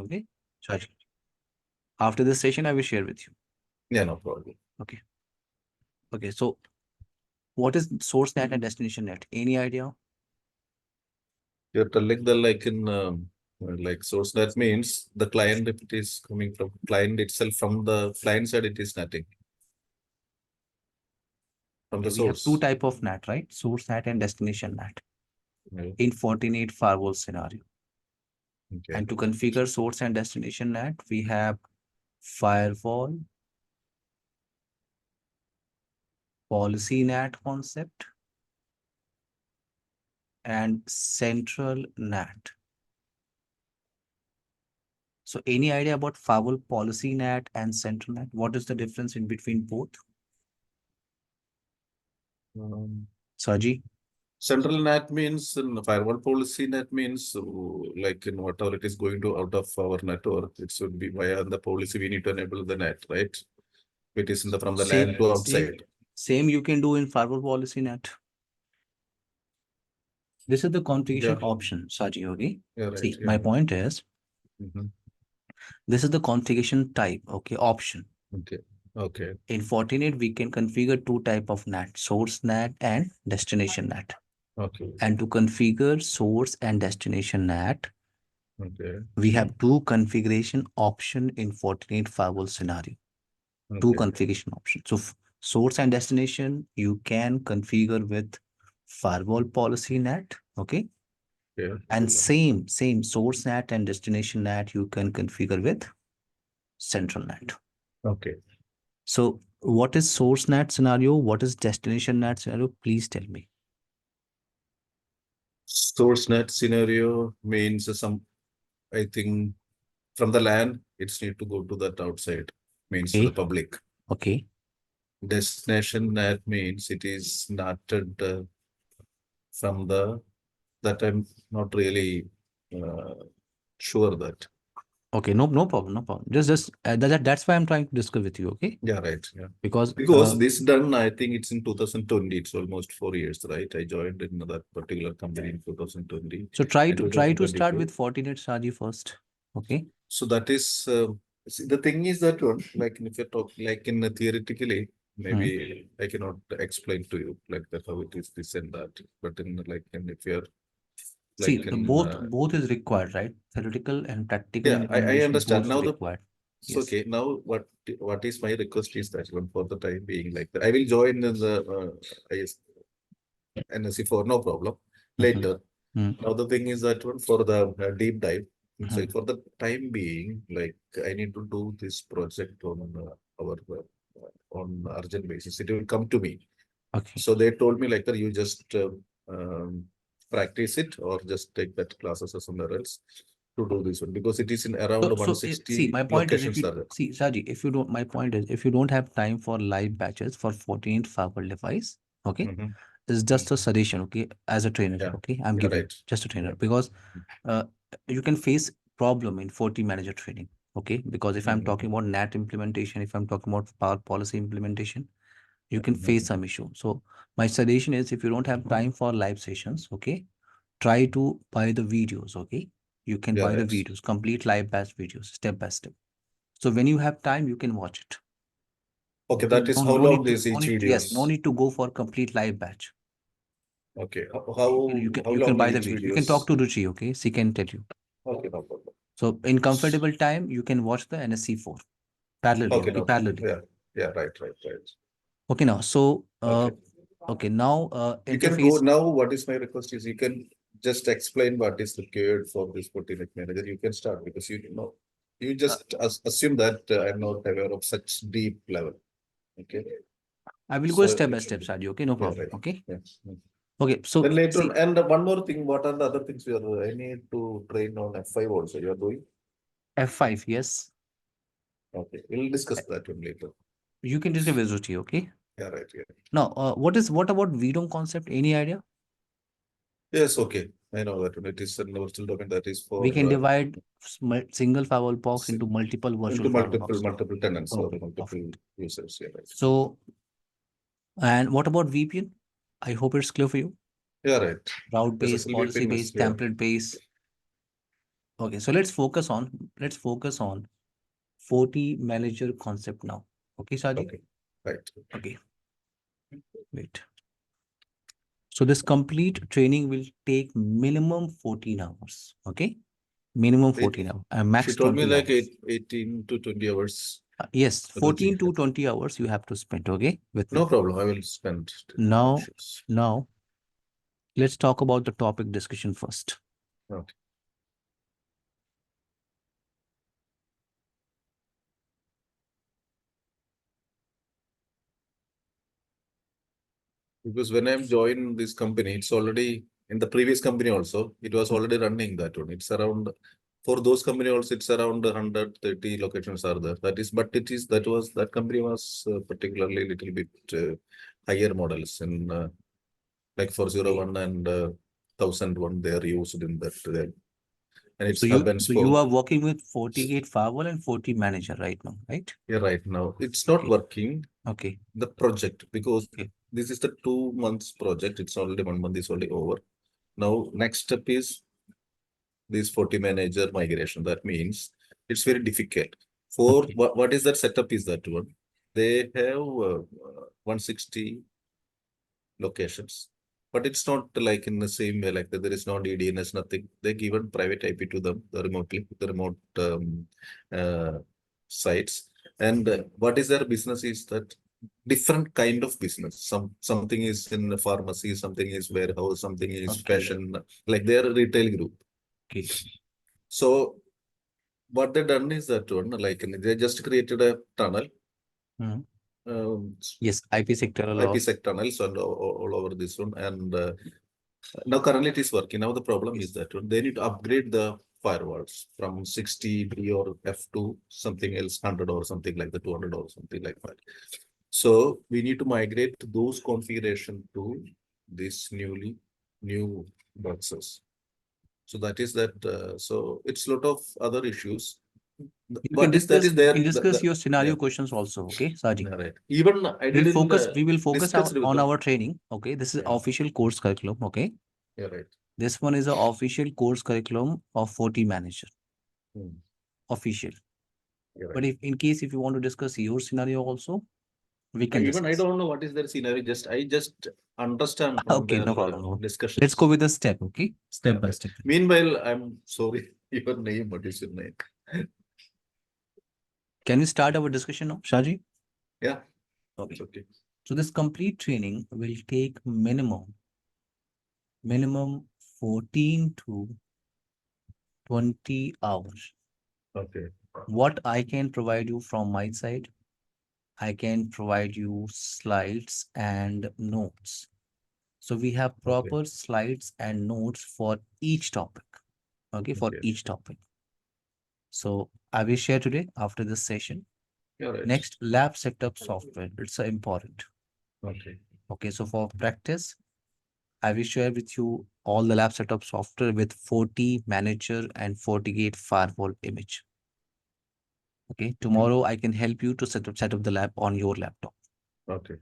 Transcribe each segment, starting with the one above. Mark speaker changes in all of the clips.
Speaker 1: okay? Charge. After this session, I will share with you.
Speaker 2: Yeah, no problem.
Speaker 1: Okay. Okay, so what is source net and destination net? Any idea?
Speaker 2: You're telling the like source, that means the client, if it is coming from client itself, from the client side, it is nothing. From the
Speaker 1: Okay, we have two
Speaker 2: source.
Speaker 1: type of NAT, right? Source NAT and destination NAT
Speaker 2: Yeah.
Speaker 1: in FORTINET firewall scenario.
Speaker 2: Okay.
Speaker 1: And to configure source and destination NAT, we have firewall, policy NAT concept, and central NAT. So any idea about firewall, policy NAT, and central NAT? What is the difference in between both? Saji?
Speaker 2: Central NAT means in firewall policy net means like in whatever it is going to out of our network, it should be via the policy. We need to enable the net, right? It is in the from the LAN to outside.
Speaker 1: Same you can do in firewall policy net. This is the configuration option, Saji, okay?
Speaker 2: Yeah, right,
Speaker 1: See, my point is, this is the configuration type, okay, option.
Speaker 2: Okay. Okay.
Speaker 1: In FORTINET, we can configure two type of NAT, source NAT and destination NAT.
Speaker 2: Okay.
Speaker 1: And to configure source and destination NAT,
Speaker 2: Okay.
Speaker 1: we have two configuration option in FORTINET firewall scenario.
Speaker 2: Okay.
Speaker 1: Two configuration options. So source and destination, you can configure with firewall policy NAT, okay?
Speaker 2: Yeah.
Speaker 1: And same source NAT and destination NAT, you can configure with central NAT.
Speaker 2: Okay.
Speaker 1: So what is source NAT scenario? What is destination NAT scenario? Please tell me.
Speaker 2: Source net scenario means I think from the LAN, it's need to go to that outside, means to the public.
Speaker 1: Okay.
Speaker 2: Destination net means it is NATed from that I'm not really sure that.
Speaker 1: Okay, no problem. Just that's why I'm trying to discuss with you. Okay.
Speaker 2: Yeah, right. Yeah.
Speaker 1: Because
Speaker 2: this done, I think it's in 2020. It's almost 4 years, right? I joined in that particular company in 2020.
Speaker 1: So try to start with FORTINET Saji first. Okay.
Speaker 2: So that is see, the thing is that one, like if you talk like in theoretically, maybe I cannot explain to you like that how it is this and that. But in like if you're
Speaker 1: see both is required, right? Theoretical and practical.
Speaker 2: Yeah, I understand now.
Speaker 1: Yes.
Speaker 2: Okay, now what is my request is that one for the time being like that. I will join in the NSC4, no problem. Later. Now the thing is that one for the deep dive. So for the time being, like I need to do this project on our on urgent basis. It will come to me.
Speaker 1: Okay.
Speaker 2: So they told me like that you just practice it or just take that classes or somewhere else to do this one, because it is in around 160
Speaker 1: see, my point is,
Speaker 2: locations.
Speaker 1: See, Saji, if you don't, my point is, if you don't have time for live batches for 14 firewall device, okay, it's just a suggestion, okay, as a trainer, okay, I'm giving just a trainer, because you can face problem in FortiManager training, okay, because if I'm talking about NAT implementation, if I'm talking about power policy implementation, you can face some issue. So my suggestion is, if you don't have time for live sessions, okay, try to buy the videos, okay. You can buy the videos, complete live batch videos, step by step. So when you have time, you can watch it.
Speaker 2: Okay, that is how long is each video?
Speaker 1: Yes, no need to go for complete live batch.
Speaker 2: Okay, how
Speaker 1: you can buy the video. You can talk to Ruchi, okay? She can tell you.
Speaker 2: Okay, no problem.
Speaker 1: So in comfortable time, you can watch the NSC4 parallelly.
Speaker 2: Okay,
Speaker 1: okay,
Speaker 2: no,
Speaker 1: parallelly.
Speaker 2: Yeah, right.
Speaker 1: Okay, now so okay, now
Speaker 2: you can go now. What is my request is you can just explain what is required for this FortiNet manager. You can start because you know you just assume that I'm not aware of such deep level. Okay.
Speaker 1: I will go step by step, Saji. Okay, no problem. Okay.
Speaker 2: Yes.
Speaker 1: Okay, so
Speaker 2: then later on, and one more thing, what are the other things we are? I need to train on F5 also. You are doing
Speaker 1: F5, yes.
Speaker 2: Okay, we'll discuss that one later.
Speaker 1: You can discuss with Ruchi, okay?
Speaker 2: Yeah, right. Yeah.
Speaker 1: Now, what about VDOM concept? Any idea?
Speaker 2: Yes, okay. I know that it is a virtual domain that is for.
Speaker 1: We can divide single firewall box into multiple virtual
Speaker 2: multiple tenants or multiple users. Yeah, right.
Speaker 1: So, and what about VPN? I hope it's clear for you.
Speaker 2: Yeah, right.
Speaker 1: Route based, policy based, template based. Okay, so let's focus on FortiManager concept now. Okay, Saji?
Speaker 2: Okay, right.
Speaker 1: Okay, wait. So this complete training will take minimum 14 hours. Okay, minimum 14 hours and max
Speaker 2: She told me
Speaker 1: 20
Speaker 2: like
Speaker 1: hours.
Speaker 2: 18 to 20 hours.
Speaker 1: Yes,
Speaker 2: I don't think
Speaker 1: 14 to 20 hours you have to spend. Okay, with me.
Speaker 2: no problem. I will spend.
Speaker 1: Now, let's talk about the topic discussion first.
Speaker 2: Okay. Because when I'm joined this company, it's already in the previous company also, it was already running that one. It's around for those company also, it's around 130 locations are there. That is, but it is that company was particularly little bit higher models in like 401 and 1001 they are used in that. And it's hub and
Speaker 1: So you
Speaker 2: spoke.
Speaker 1: are working with FortiGate Firewall and FortiManager right now, right?
Speaker 2: Yeah, right now it's not working.
Speaker 1: Okay.
Speaker 2: The project because
Speaker 1: Okay.
Speaker 2: this is the 2 months project. It's already 1 month is already over. Now next step is this FortiManager migration. That means it's very difficult. For
Speaker 1: Okay.
Speaker 2: what is that setup is that one? They have 160 locations, but it's not like in the same way like that. There is no DDNS, nothing. They given private IP to them, the remote sites. And what is their business is that different kind of business. Something is in the pharmacy, something is warehouse, something is
Speaker 1: Okay.
Speaker 2: fashion, like their retail group.
Speaker 1: Okay.
Speaker 2: So what they done is that one, like they just created a tunnel.
Speaker 1: Mhm.
Speaker 2: Um,
Speaker 1: Yes, IPsec tunnel or
Speaker 2: IPsec tunnels and all over this one. And now currently it is working. Now the problem is that they need to upgrade the firewalls from 60B or F2 something else 100 or something like the 200 or something like that. So we need to migrate those configuration to this new boxes. So that is that. So it's a lot of other issues.
Speaker 1: you can
Speaker 2: What is that
Speaker 1: discuss
Speaker 2: is there?
Speaker 1: your
Speaker 2: Yeah,
Speaker 1: scenario questions also. Okay, Saji.
Speaker 2: yeah, right. Even I
Speaker 1: We'll
Speaker 2: didn't
Speaker 1: focus. We will focus
Speaker 2: discuss with
Speaker 1: on
Speaker 2: them.
Speaker 1: our training. Okay, this is
Speaker 2: Yeah,
Speaker 1: official course curriculum. Okay,
Speaker 2: yeah, right.
Speaker 1: this one is a official course curriculum of FortiManager.
Speaker 2: Hmm.
Speaker 1: Official.
Speaker 2: Yeah, right.
Speaker 1: But if in case if you want to discuss your scenario also, we can
Speaker 2: Even I
Speaker 1: discuss.
Speaker 2: don't know what is their scenario. I just understand from
Speaker 1: Okay,
Speaker 2: their
Speaker 1: no problem. No. Let's go
Speaker 2: discussions.
Speaker 1: with the step. Okay,
Speaker 2: Yeah,
Speaker 1: step by
Speaker 2: right.
Speaker 1: step.
Speaker 2: Meanwhile, I'm sorry. Your name, what is your name?
Speaker 1: Can we start our discussion now, Shaji?
Speaker 2: Yeah,
Speaker 1: Okay.
Speaker 2: it's okay.
Speaker 1: So this complete training will take minimum 14 to 20 hours.
Speaker 2: Okay.
Speaker 1: What I can provide you from my side, I can provide you slides and notes. So we have
Speaker 2: Okay.
Speaker 1: proper slides and notes for each topic. Okay, for
Speaker 2: Okay.
Speaker 1: each topic. So I will share today after this session.
Speaker 2: Yeah, right.
Speaker 1: Next, lab setup software. It's important.
Speaker 2: Okay.
Speaker 1: Okay, so for practice, I will share with you all the lab setup software with FortiManager and FortiGate firewall image. Okay, tomorrow I can help you to set up the lab on your laptop.
Speaker 2: Okay.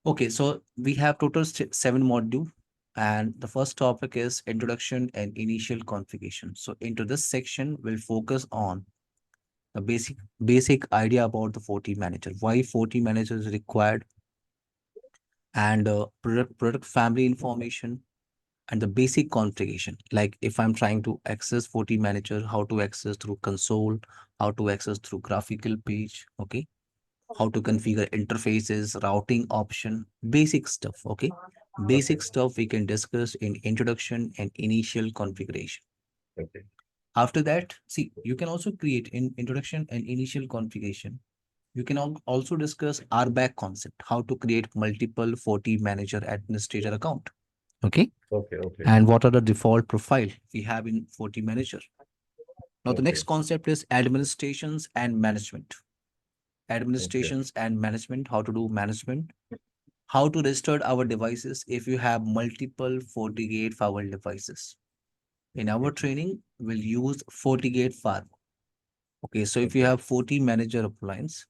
Speaker 1: Okay, so we have total 7 module, and the first topic is introduction and initial configuration. So into this section, we'll focus on the basic idea about the FortiManager, why FortiManager is required, and product family information, and the basic configuration. Like if I'm trying to access FortiManager, how to access through console, how to access through graphical page, okay? How to configure interfaces, routing option, basic stuff, okay?
Speaker 2: Okay.
Speaker 1: Basic stuff we can discuss in introduction and initial configuration.
Speaker 2: Okay.
Speaker 1: After that, see, you can also create in introduction and initial configuration. You can also discuss RBAC concept, how to create multiple FortiManager administrator account, okay?
Speaker 2: Okay. Okay.
Speaker 1: And what are the default profile we have in FortiManager. Now, the
Speaker 2: Okay.
Speaker 1: next concept is administrations and management.
Speaker 2: Okay.
Speaker 1: Administrations and management, how to do management, how to restart our devices if you have multiple FortiGate firewall devices. In our training, we'll use FortiGate firewall. Okay, so if you
Speaker 2: Okay.
Speaker 1: have FortiManager appliance,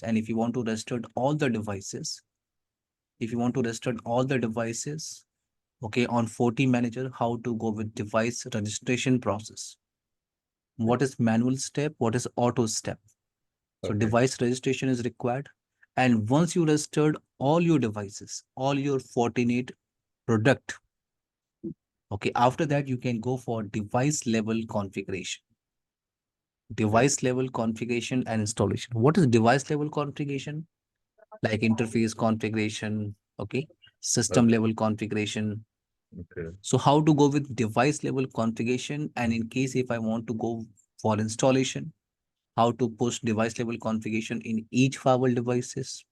Speaker 1: and if you want to restart all the devices, Okay, on FortiManager, how to go with device registration process. What is manual step? What is auto step? So device registration is required. And once you registered all your devices, all your Fortinet product, okay, after that, you can go for device level configuration. Device level configuration and installation. What is device level configuration? Like interface configuration, okay, system level configuration.
Speaker 2: Okay.
Speaker 1: So how to go with device level configuration, and in case if I want to go for installation, how to push device level configuration in each firewall devices.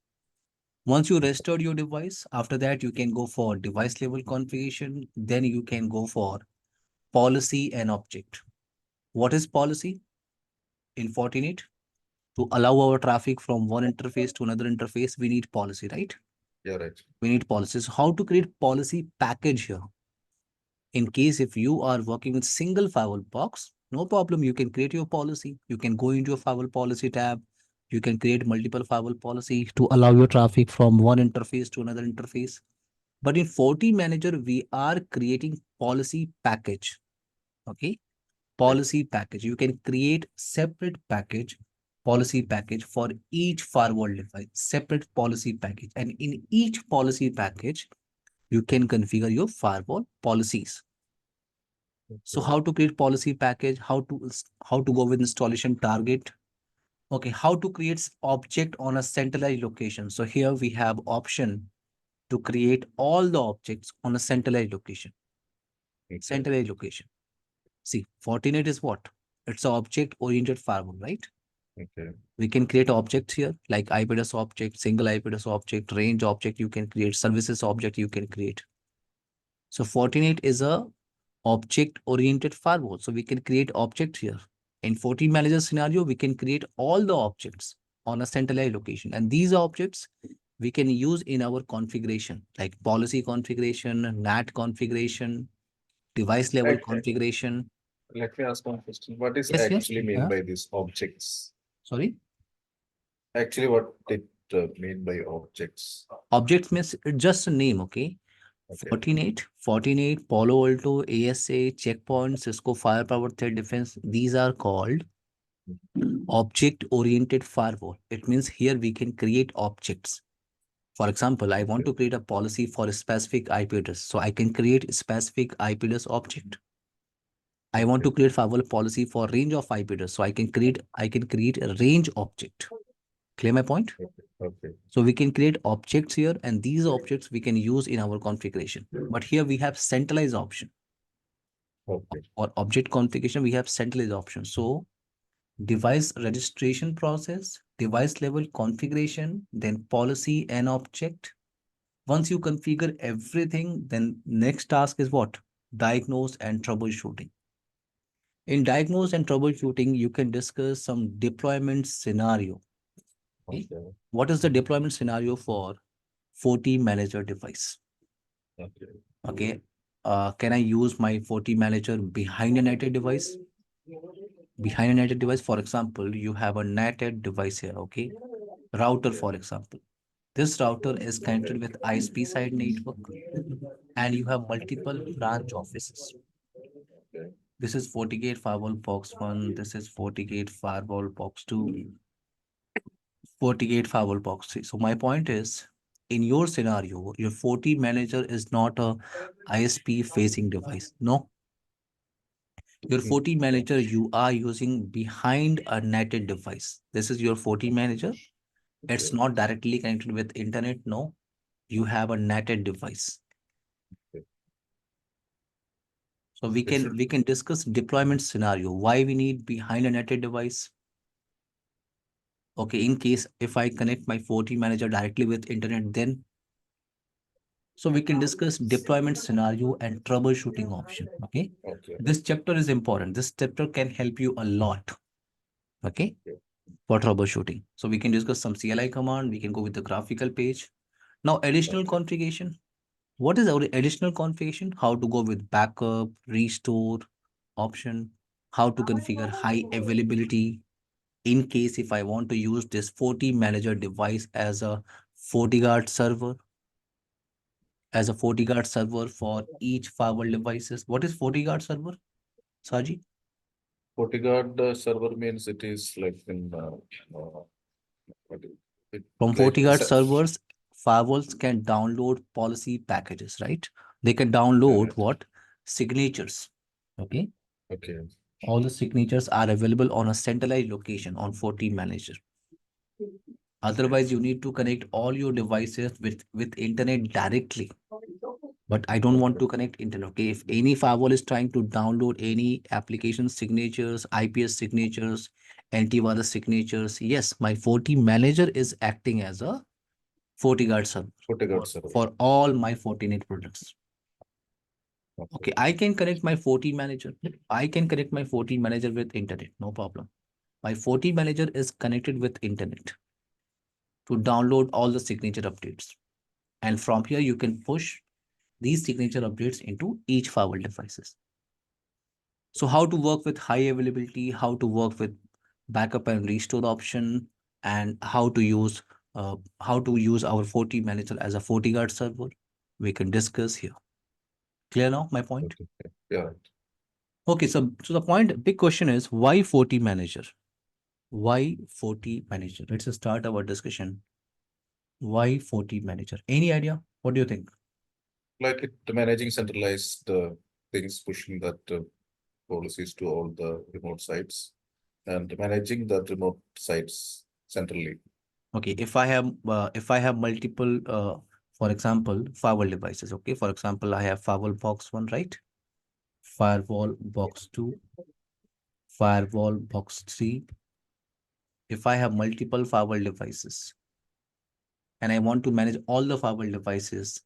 Speaker 1: Once you restored your device, after that you can go for device level configuration. Then you can go for policy and object. What is policy in Fortinet? To allow our traffic from one interface to another interface, we need policy, right?
Speaker 2: Yeah, right.
Speaker 1: We need policies. How to create policy package here? In case if you are working with single firewall box, no problem. You can create your policy. You can go into your firewall policy tab. You can create multiple firewall policy to allow your traffic from one interface to another interface. But in FortiManager, we are creating policy package. Okay, policy package. You can create separate package, policy package for each firewall device, separate policy package. And in each policy package, you can configure your firewall policies. So how to create policy package, how to go with installation target. Okay, how to create object on a centralized location. So here we have option to create all the objects on a centralized location. Centralized location. See, Fortinet is what? It's an object-oriented firewall, right?
Speaker 2: Okay.
Speaker 1: We can create objects here, like IP address object, single IP address object, range object you can create, services object you can create. So Fortinet is a object-oriented firewall. So we can create object here. In FortiManager scenario, we can create all the objects on a centralized location. And these objects we can use in our configuration, like policy configuration, NAT configuration, device level configuration.
Speaker 2: Let me ask one question. What is
Speaker 1: Yes, yes.
Speaker 2: actually mean by these objects?
Speaker 1: Sorry?
Speaker 2: Actually, what it mean by objects?
Speaker 1: Objects means it's just a name, okay?
Speaker 2: Okay.
Speaker 1: Fortinet, Palo Alto, ASA, Checkpoint, Cisco Firepower, Threat Defense. These are called object-oriented firewall. It means here we can create objects. For example, I want to create a policy for a specific IP address. So I can create a specific IP address object. I want to create firewall policy for range of IP address. So I can create a range object. Clear my point?
Speaker 2: Okay.
Speaker 1: So we can create objects here, and these objects we can use in our configuration. But here we have centralized option.
Speaker 2: Okay.
Speaker 1: Or object configuration, we have centralized option. So device registration process, device level configuration, then policy and object. Once you configure everything, then next task is what? Diagnose and troubleshooting. In diagnose and troubleshooting, you can discuss some deployment scenario. Okay. What is the deployment scenario for FortiManager device? Okay. Okay. Can I use my FortiManager behind a netted device? Behind a netted device, for example, you have a netted device here, okay? Router, for example. This router is connected with ISP side network, and you have multiple branch offices. This is FortiGate Firewall Box 1. This is FortiGate Firewall Box 2. FortiGate Firewall Box 3. So my point is, in your scenario, your FortiManager is not a ISP facing device. No. Your FortiManager, you are using behind a netted device. This is your FortiManager. It's not directly connected with internet. No. You have a netted device. So we can discuss deployment scenario. Why we need behind a netted device? Okay, in case if I connect my FortiManager directly with internet, then so we can discuss deployment scenario and troubleshooting option. Okay. Okay. This chapter is important. This chapter can help you a lot. Okay. For troubleshooting. So we can discuss some CLI command. We can go with the graphical page. Now, additional configuration. What is our additional configuration? How to go with backup, restore option, how to configure high availability in case if I want to use this FortiManager device as a FortiGuard server, as a FortiGuard server for each firewall devices. What is FortiGuard server, Saji?
Speaker 2: FortiGuard server means it is like in
Speaker 1: From
Speaker 2: like
Speaker 1: FortiGuard servers, firewalls can download policy packages, right? They can download what? Signatures. Okay.
Speaker 2: Okay.
Speaker 1: All the signatures are available on a centralized location on FortiManager. Otherwise, you need to connect all your devices with internet directly. But I don't want to connect internet. Okay. If any firewall is trying to download any application signatures, IPS signatures, antivirus signatures, yes, my FortiManager is acting as a FortiGuard server for all my Fortinet products. Okay, I can connect my FortiManager. I can connect my FortiManager with internet, no problem. My FortiManager is connected with internet to download all the signature updates. And from here, you can push these signature updates into each firewall devices. So how to work with high availability, how to work with backup and restore option, and how to use our FortiManager as a FortiGuard server, we can discuss here. Clear now my point?
Speaker 2: Okay. Yeah.
Speaker 1: Okay, so the point, big question is why FortiManager? Why FortiManager? Let's start our discussion. Why FortiManager? Any idea? What do you think?
Speaker 2: Like it managing centralized things, pushing that policies to all the remote sites and managing the remote sites centrally.
Speaker 1: Okay, if I have multiple for example firewall devices, okay, for example I have firewall box 1, right? Firewall box 2, firewall box 3. If I have multiple firewall devices and I want to manage all the firewall devices,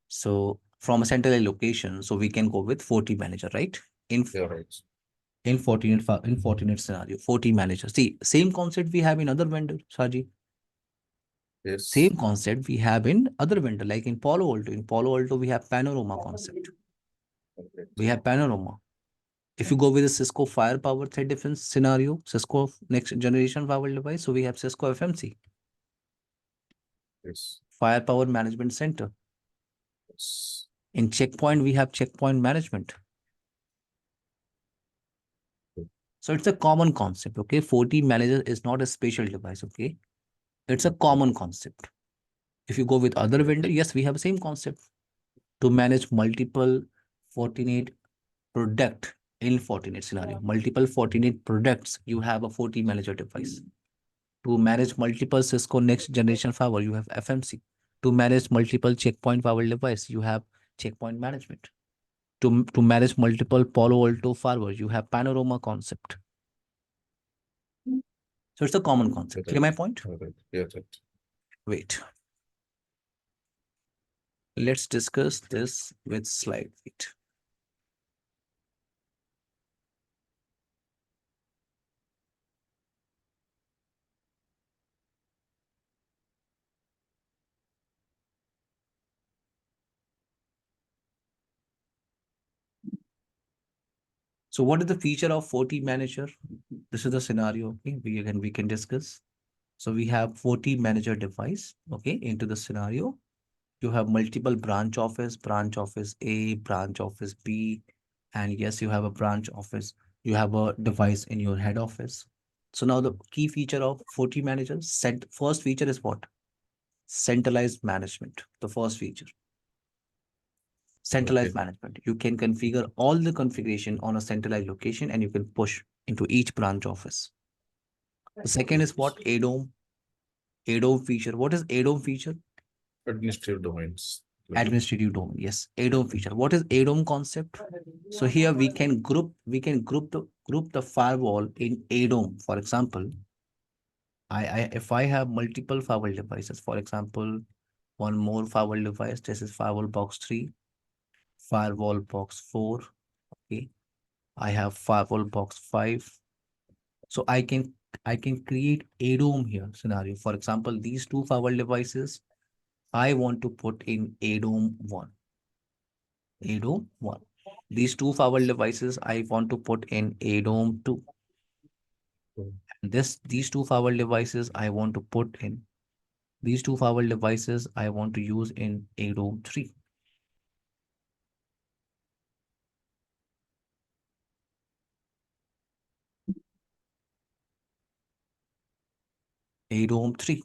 Speaker 1: so from a centralized location, so we can go with FortiManager, right?
Speaker 2: Yeah, right.
Speaker 1: In Fortinet scenario, FortiManager. See, same concept we have in other vendor, Saji.
Speaker 2: Yes.
Speaker 1: Same concept we have in other vendor, like in Palo Alto. In Palo Alto, we have Panorama concept.
Speaker 2: Okay.
Speaker 1: We have Panorama. If you go with a Cisco firepower threat defense scenario, Cisco next generation firewall device, so we have Cisco FMC.
Speaker 2: Yes.
Speaker 1: Firepower Management Center.
Speaker 2: Yes.
Speaker 1: In Checkpoint, we have Checkpoint Management. So it's a common concept, okay? FortiManager is not a special device, okay? It's a common concept. If you go with other vendor, yes, we have the same concept to manage multiple Fortinet product in Fortinet scenario. Multiple Fortinet products, you have a FortiManager device. To manage multiple Cisco next generation firewall, you have FMC. To manage multiple checkpoint firewall device, you have checkpoint management. To manage multiple Palo Alto firewall, you have Panorama concept. So it's a common concept. Clear my point?
Speaker 2: Yeah, right.
Speaker 1: Wait. Let's discuss this with slide. Wait. So what is the feature of FortiManager? This is the scenario. Okay, we can discuss. So we have FortiManager device. Okay, into the scenario, you have multiple branch office A, branch office B, and yes, you have a branch office. You have a device in your head office. So now the key feature of FortiManager, first feature is what? Centralized management. The first feature. Centralized management. You can configure all the configuration on a centralized location and you can push into each branch office. The second is what? ADOM. ADOM feature. What is ADOM feature?
Speaker 2: Administrative domains.
Speaker 1: Administrative domain. Yes. ADOM feature. What is ADOM concept? So here we can group the firewall in ADOM. For example, if I have multiple firewall devices, for example, one more firewall device, this is firewall box 3, firewall box 4. Okay. I have firewall box 5. So I can create ADOM here scenario. For example, these two firewall devices, I want to put in ADOM 1. ADOM 1. These two firewall devices, I want to put in ADOM 2. These two firewall devices, I want to put in These two firewall devices I want to use in ADOM 3. ADOM 3.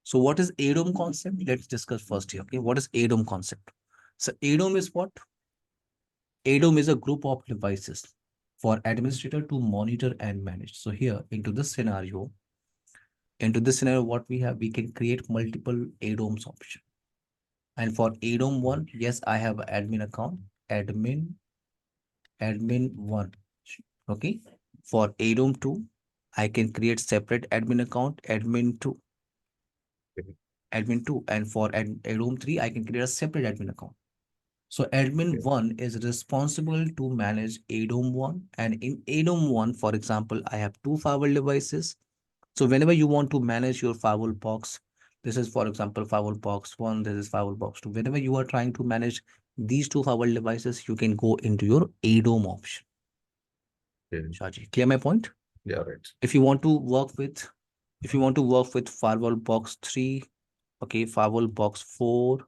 Speaker 1: So what is ADOM concept? Let's discuss first here. Okay, what is ADOM concept? So ADOM is what? ADOM is a group of devices for administrator to monitor and manage. So here into this scenario, what we have, we can create multiple ADOMs option. And for ADOM 1, yes, I have admin account, admin 1. Okay. For ADOM 2, I can create separate admin account, admin 2. Admin 2. And for ADOM 3, I can create a separate admin account. So admin 1 is responsible to manage ADOM 1. And in ADOM 1, for example, I have two firewall devices. So whenever you want to manage your firewall box, this is, for example, firewall box 1, this is firewall box 2. Whenever you are trying to manage these two firewall devices, you can go into your ADOM option. Shaji, clear my point?
Speaker 2: Yeah, right.
Speaker 1: If you want to work with firewall box 3, okay, firewall box 4,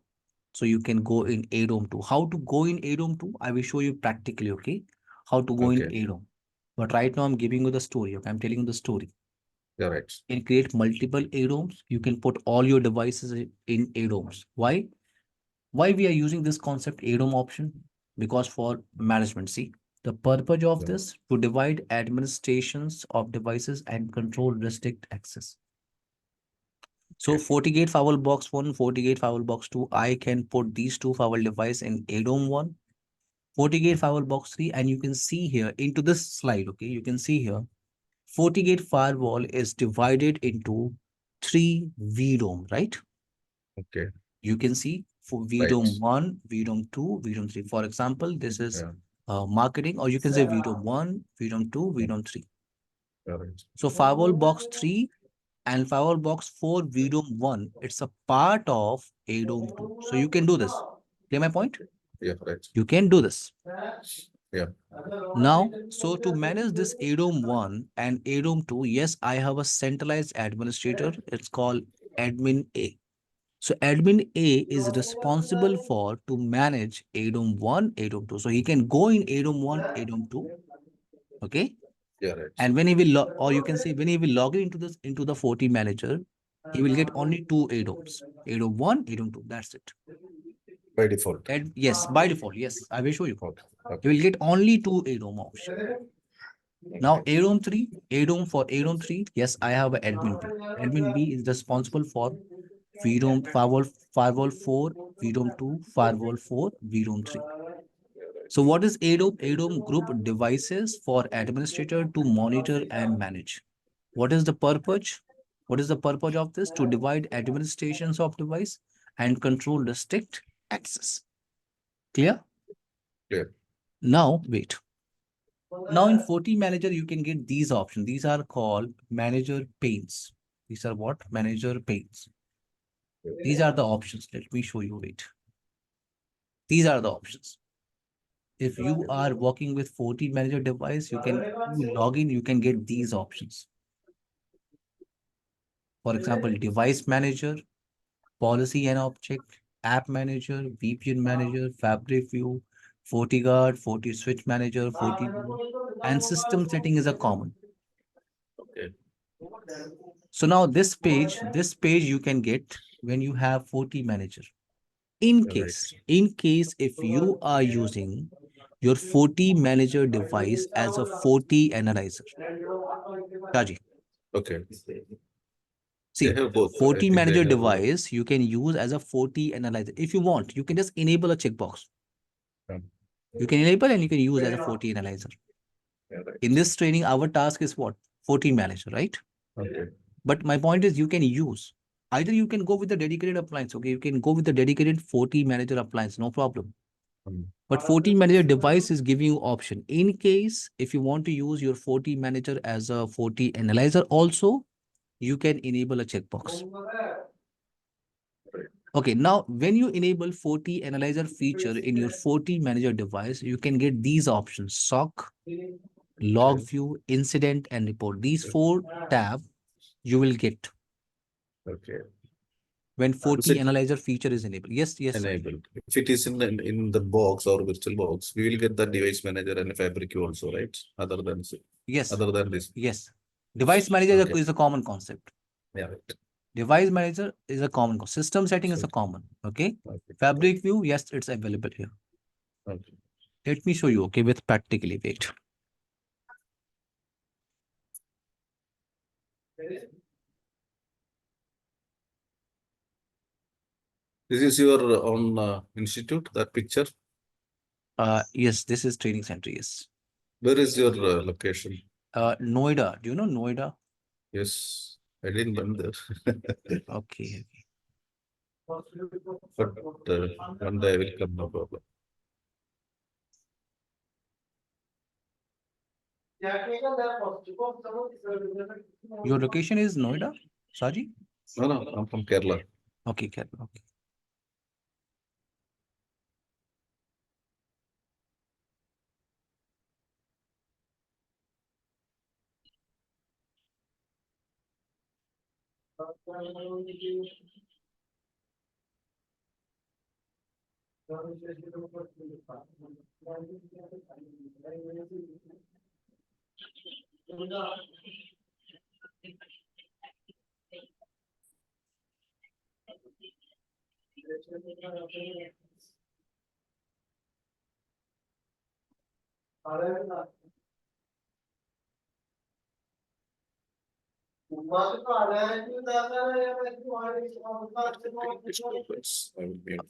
Speaker 1: so you can go in ADOM 2. How to go in ADOM 2? I will show you practically, okay, how to go in ADOM. But right now I'm giving you the story, okay, I'm telling you the story.
Speaker 2: Yeah, right.
Speaker 1: You can create multiple ADOMs. You can put all your devices in ADOMs. Why? Why we are using this concept ADOM option? Because for management, see, the purpose of this to divide administrations of devices and control restrict access. So FortiGate firewall box 1, FortiGate firewall box 2, I can put these two firewall devices in ADOM 1, FortiGate firewall box 3, and you can see here into this slide, okay, you can see here, FortiGate firewall is divided into 3 VDOM, right?
Speaker 2: Okay.
Speaker 1: You can see for VDOM 1, VDOM 2, VDOM 3. For example, this is marketing, or you can say VDOM 1, VDOM 2, VDOM 3.
Speaker 2: Right.
Speaker 1: So firewall box 3 and firewall box 4, VDOM 1, it's a part of ADOM 2. So you can do this. Clear my point?
Speaker 2: Yeah, right.
Speaker 1: You can do this.
Speaker 2: Yeah.
Speaker 1: Now, so to manage this ADOM 1 and ADOM 2, yes, I have a centralized administrator. It's called admin A. So admin A is responsible for to manage ADOM 1, ADOM 2. So he can go in ADOM 1, ADOM 2. Okay.
Speaker 2: Yeah, right.
Speaker 1: And when he will, or you can say when he will log into this into the FortiManager, he will get only two ADOMs, ADOM 1, ADOM 2. That's it.
Speaker 2: By default.
Speaker 1: And yes, by default. Yes, I will show you.
Speaker 2: Okay.
Speaker 1: You will get only two ADOM options. Now ADOM 3, ADOM for ADOM 3, yes, I have an admin B. Admin B is responsible for VDOM firewall 4, VDOM 2, firewall 4, VDOM 3. So what is ADOM? ADOM group devices for administrator to monitor and manage. What is the purpose? What is the purpose of this? To divide administrations of device and control restrict access. Clear?
Speaker 2: Clear.
Speaker 1: Now, wait. Now in FortiManager, you can get these options. These are called manager panes. These are what? Manager panes. These are the options. Let me show you. Wait. These are the options. If you are working with FortiManager device, you log in, you can get these options. For example, device manager, policy and object, app manager, VPN manager, fabric view, FortiGuard, FortiSwitch manager, FortiView, and system setting is a common.
Speaker 2: Okay.
Speaker 1: So now this page you can get when you have FortiManager. In case if you are using your FortiManager device as a FortiAnalyzer. Shaji.
Speaker 2: Okay.
Speaker 1: See,
Speaker 2: They have both.
Speaker 1: FortiManager device you can use as a FortiAnalyzer. If you want, you can just enable a checkbox. You can enable and you can use as a FortiAnalyzer. In this training, our task is what? FortiManager, right?
Speaker 2: Okay.
Speaker 1: But my point is you can use. Either you can go with the dedicated appliance, okay? You can go with the dedicated FortiManager appliance, no problem. But FortiManager device is giving you option. In case, if you want to use your FortiManager as a FortiAnalyzer also, you can enable a checkbox. Okay, now when you enable FortiAnalyzer feature in your FortiManager device, you can get these options: SOC, log view, incident, and report. These 4 tabs you will get.
Speaker 2: Okay.
Speaker 1: when
Speaker 2: Is it
Speaker 1: FortiAnalyzer feature is enabled. Yes, yes, sir.
Speaker 2: enabled? If it is in the box or virtual box, we will get the device manager and Fabric also, right?
Speaker 1: Yes,
Speaker 2: Other than this.
Speaker 1: yes. Device manager
Speaker 2: Okay.
Speaker 1: is a common concept.
Speaker 2: Yeah, right.
Speaker 1: Device manager is a common concept. System setting is a common. Okay.
Speaker 2: Okay.
Speaker 1: Fabric view, yes, it's available here.
Speaker 2: Okay.
Speaker 1: Let me show you, okay, with practically. Wait.
Speaker 2: This is your own institute, that picture?
Speaker 1: Yes, this is training center, yes.
Speaker 2: Where is your location?
Speaker 1: Noida. Do you know Noida?
Speaker 2: Yes, I didn't went there.
Speaker 1: Okay.
Speaker 2: But one day I will come, no problem.
Speaker 1: Your location is Noida, Saji?
Speaker 2: No, I'm from Kerala.
Speaker 1: Okay, Kerala. Okay.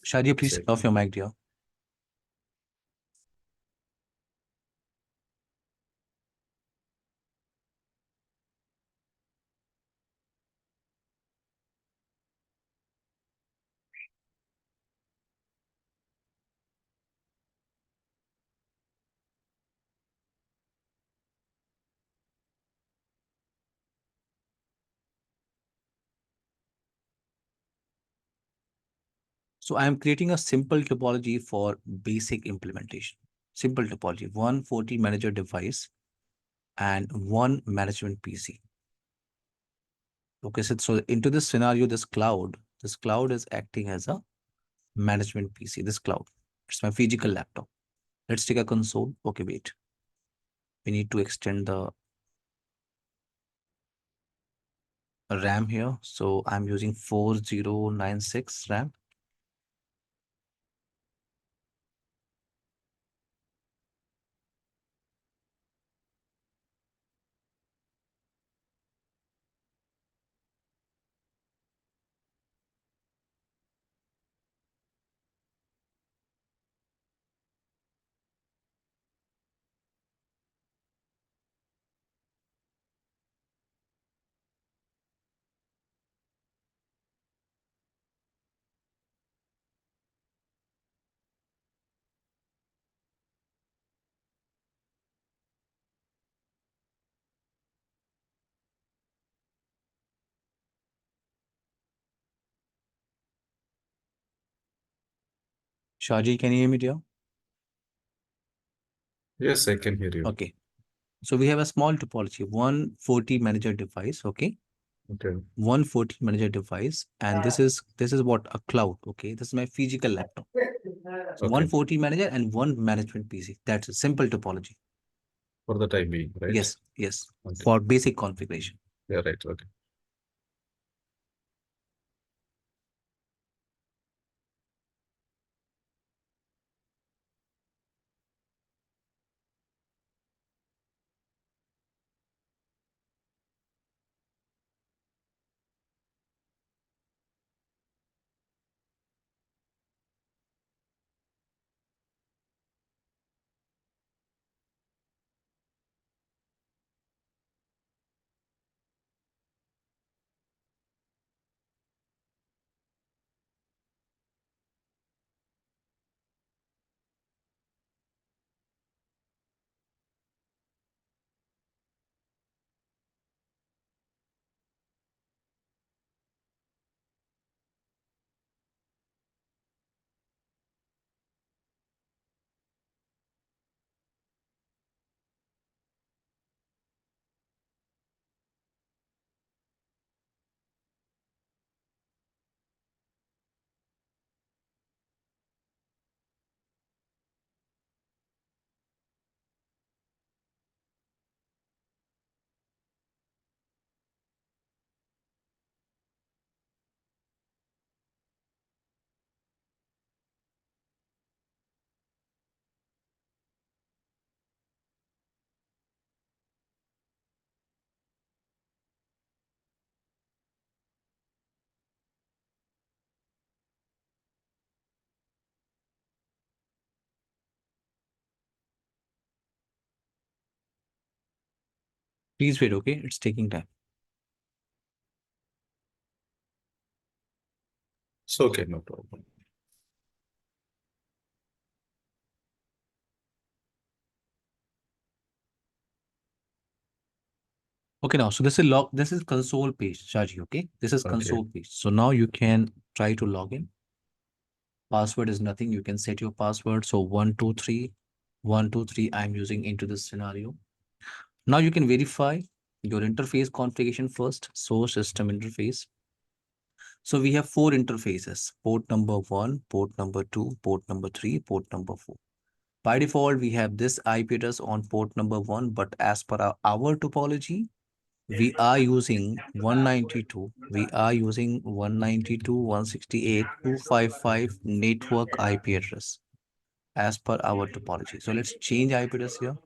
Speaker 1: Shaji, please turn off your mic, dear. So I am creating a simple topology for basic implementation. Simple topology, one FortiManager device and one management PC. Okay, so into this scenario, this cloud is acting as a management PC, this cloud. It's my physical laptop. Let's take a console. Okay, wait. We need to extend the RAM here. So I'm using 4096 RAM. Shaji, can you hear me, dear?
Speaker 2: Yes, I can hear you.
Speaker 1: Okay. So we have a small topology, one FortiManager device, okay?
Speaker 2: Okay.
Speaker 1: One FortiManager device, and this is what a cloud, okay? This is my physical laptop. So one FortiManager and one management PC. That's a simple topology.
Speaker 2: For the time being, right?
Speaker 1: Yes. Okay. For basic configuration.
Speaker 2: Yeah, right. Okay.
Speaker 1: Please wait, okay? It's taking time.
Speaker 2: It's okay, no problem.
Speaker 1: Okay, now, so this is console page, Shaji, okay? This is console page. So now you can try to log in. Password is nothing. You can set your password. So 123, 123, I'm using into this scenario. Now you can verify your interface configuration first. So system interface. So we have 4 interfaces: port number 1, port number 2, port number 3, port number 4. By default, we have this IP address on port number 1, but as per our topology, we are using 192. We are using 192.168.255 network IP address as per our topology. So let's change IP address here.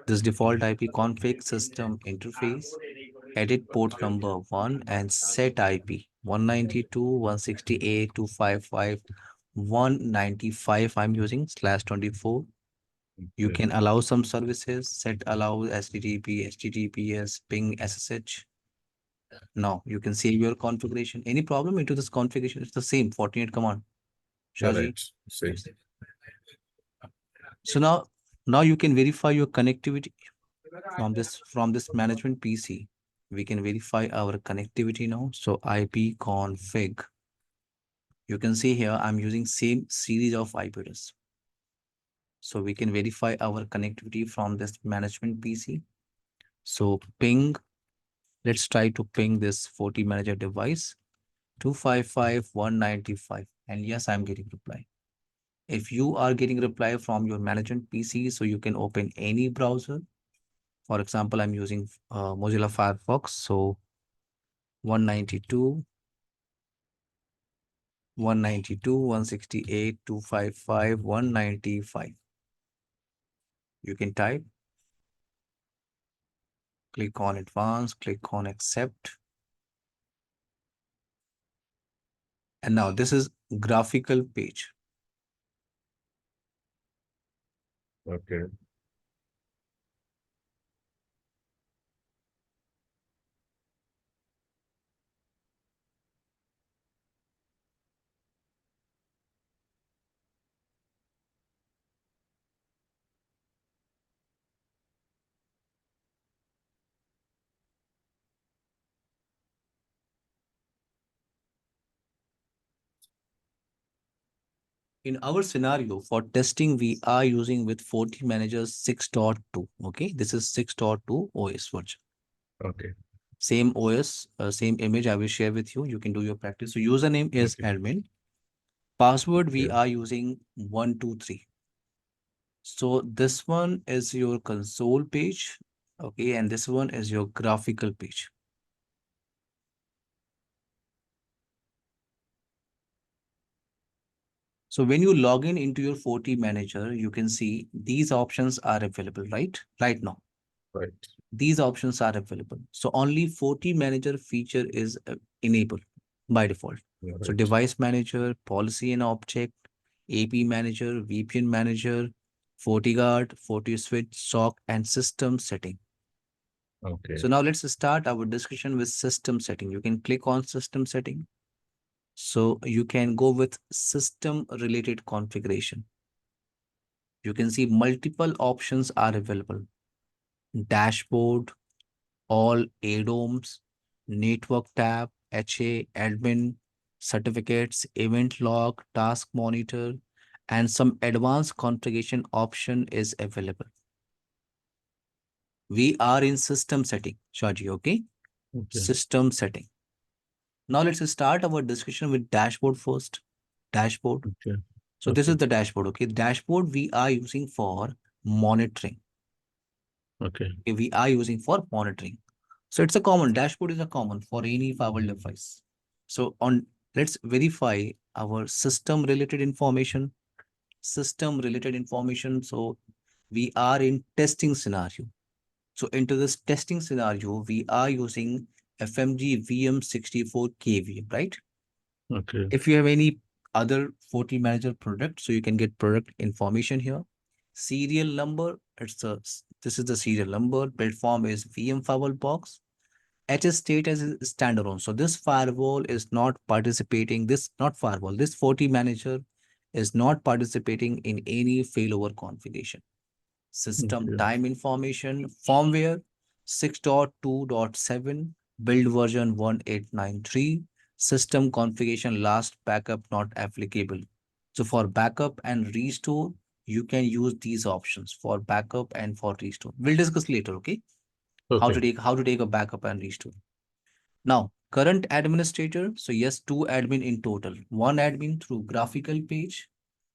Speaker 1: This default IP config system interface, edit port number 1 and set IP 192.168.255.195. I'm using /24. You can allow some services, set allow HTTP, HTTPS, ping SSH. Now you can save your configuration. Any problem into this configuration? It's the same FORTINET command. Shaji.
Speaker 2: Yes.
Speaker 1: So now you can verify your connectivity from this management PC. We can verify our connectivity now. So IP config. You can see here I'm using same series of IP address. So we can verify our connectivity from this management PC. So ping. Let's try to ping this FortiManager device 255.195. And yes, I'm getting reply. If you are getting reply from your management PC, so you can open any browser. For example, I'm using Mozilla Firefox. So 192, 168, 255, 195. You can type, click on advanced, click on accept. And now this is graphical page.
Speaker 2: Okay.
Speaker 1: In our scenario for testing, we are using with FortiManager 6.2. Okay, this is 6.2 OS version.
Speaker 2: Okay.
Speaker 1: Same OS, same image I will share with you. You can do your practice. So username is admin. Password we are using 123. So this one is your console page. Okay, and this one is your graphical page. So when you log in into your FortiManager, you can see these options are available, right? Right now.
Speaker 2: Right.
Speaker 1: These options are available. So only FortiManager feature is enabled by default.
Speaker 2: Right.
Speaker 1: So device manager, policy and object, AP manager, VPN manager, FortiGuard, FortiSwitch, SOC, and system setting.
Speaker 2: Okay.
Speaker 1: So now let's start our discussion with system setting. You can click on system setting. So you can go with system related configuration. You can see multiple options are available. Dashboard, all ADOMs, network tab, HA, admin, certificates, event log, task monitor, and some advanced configuration option is available. We are in system setting, Shaji, okay? System setting. Now let's start our discussion with dashboard first. Dashboard.
Speaker 2: Okay.
Speaker 1: So this is the dashboard, okay? Dashboard we are using for monitoring.
Speaker 2: Okay.
Speaker 1: We are using for monitoring. So it's a common, dashboard is a common for any firewall device. So let's verify our system related information. System related information. So we are in testing scenario. So into this testing scenario, we are using FMG VM64 KVM, right?
Speaker 2: Okay.
Speaker 1: If you have any other FortiManager product, so you can get product information here. Serial number, this is the serial number. Build form is VM firewall box. HS state as a standalone. So this firewall is not participating, this FortiManager is not participating in any failover configuration. System time information, firmware 6.2.7, build version 1893, system configuration last backup not applicable. So for backup and restore, you can use these options for backup and for restore. We'll discuss later, okay? How to take a backup and restore. Now, current administrator. So yes, 2 admin in total. 1 admin through graphical page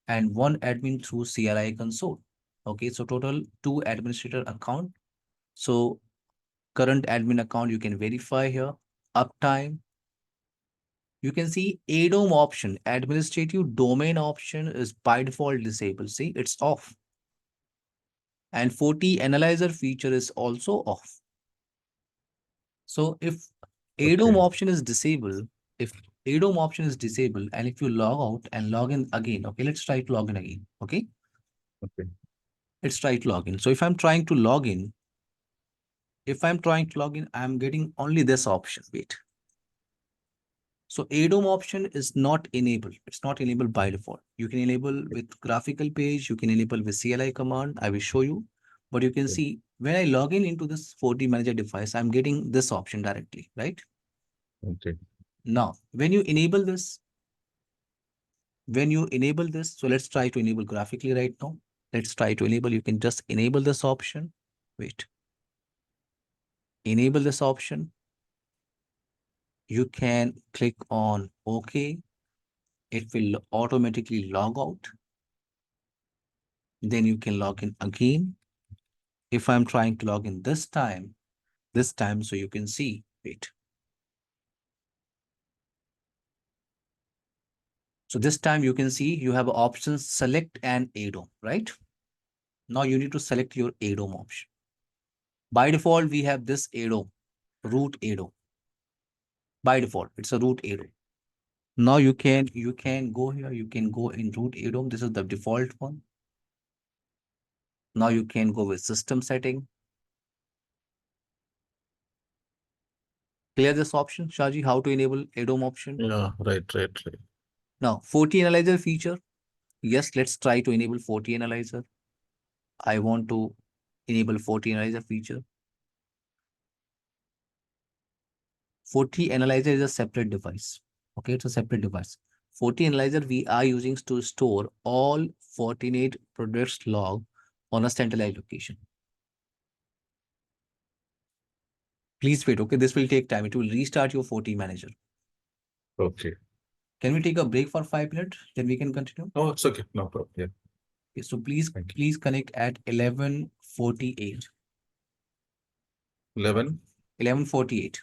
Speaker 1: and 1 admin through CLI console. Okay, so total 2 administrator account. So current admin account, you can verify here. Uptime. You can see ADOM option, administrative domain option is by default disabled. See, it's off. And FortiAnalyzer feature is also off. So if ADOM option is disabled, and if you log out and log in again, okay, let's try to log in again, okay?
Speaker 2: Okay.
Speaker 1: Let's try to log in. So if I'm trying to log in, I'm getting only this option, wait. So ADOM option is not enabled. It's not enabled by default. You can enable with graphical page, you can enable with CLI command, I will show you. But you can see when I log in into this FortiManager device, I'm getting this option directly, right?
Speaker 2: Okay.
Speaker 1: Now, when you enable this, so let's try to enable graphically right now. Let's try to enable, you can just enable this option. Wait. Enable this option. You can click on OK. It will automatically log out. Then you can log in again. If I'm trying to log in this time, so you can see, wait. So this time you can see you have options select and ADOM, right? Now you need to select your ADOM option. By default, we have this ADOM, root ADOM. By default, it's a root ADOM. Now you can go here, you can go in root ADOM. This is the default one. Now you can go with system setting. Clear this option, Shaji, how to enable ADOM option?
Speaker 2: Yeah, right.
Speaker 1: Now, FortiAnalyzer feature. Yes, let's try to enable FortiAnalyzer. I want to enable FortiAnalyzer feature. FortiAnalyzer is a separate device. Okay, it's a separate device. FortiAnalyzer we are using to store all Fortinet products log on a centralized location. Please wait, okay? This will take time. It will restart your FortiManager.
Speaker 2: Okay.
Speaker 1: Can we take a break for 5 minutes? Then we can continue.
Speaker 2: Oh, it's okay. No problem. Yeah.
Speaker 1: Okay, so please connect at 11:48. 11:48.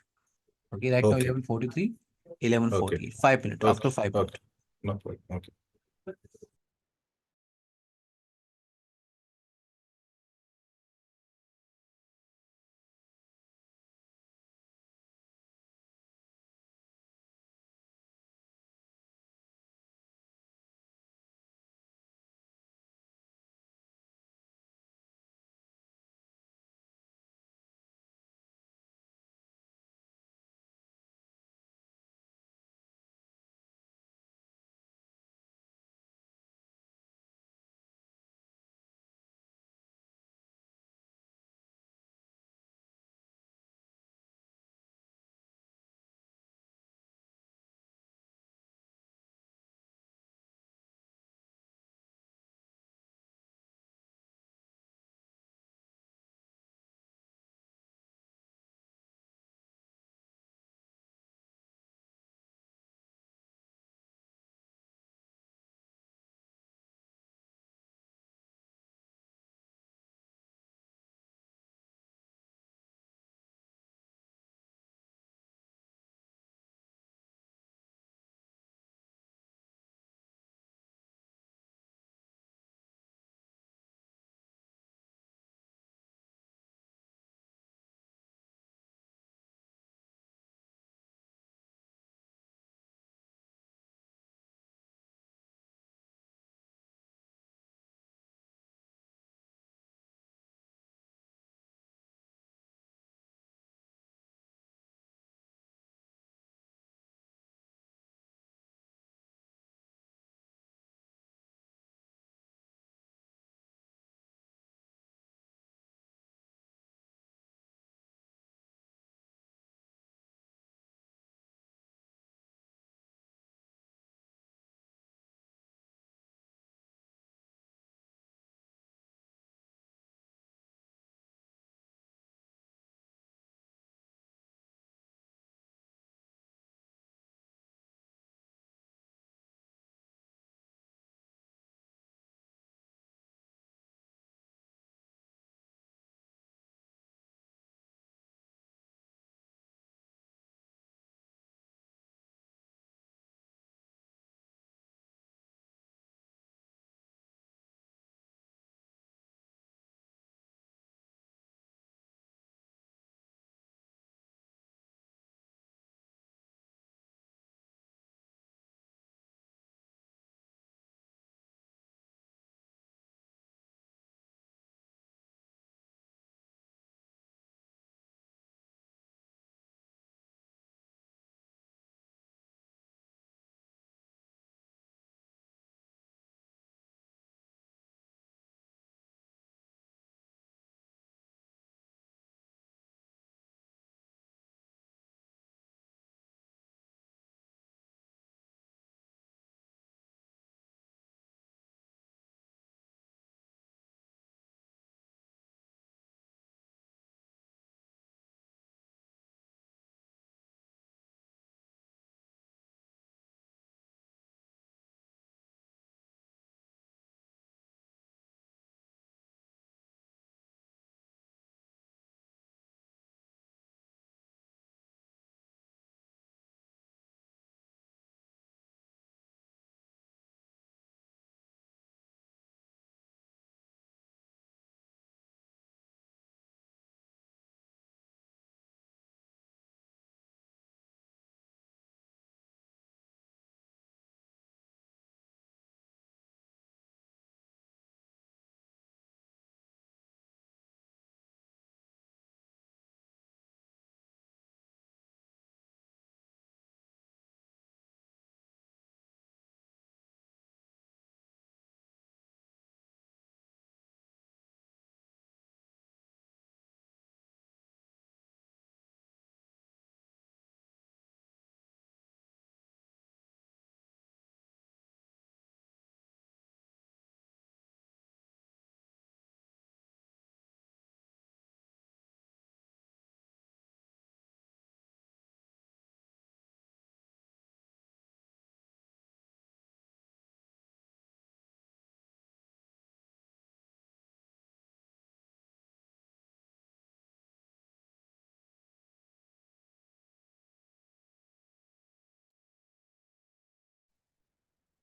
Speaker 1: Okay, right now 11:43, 11:48. 5 minutes. After 5 minutes.
Speaker 2: No problem. Okay.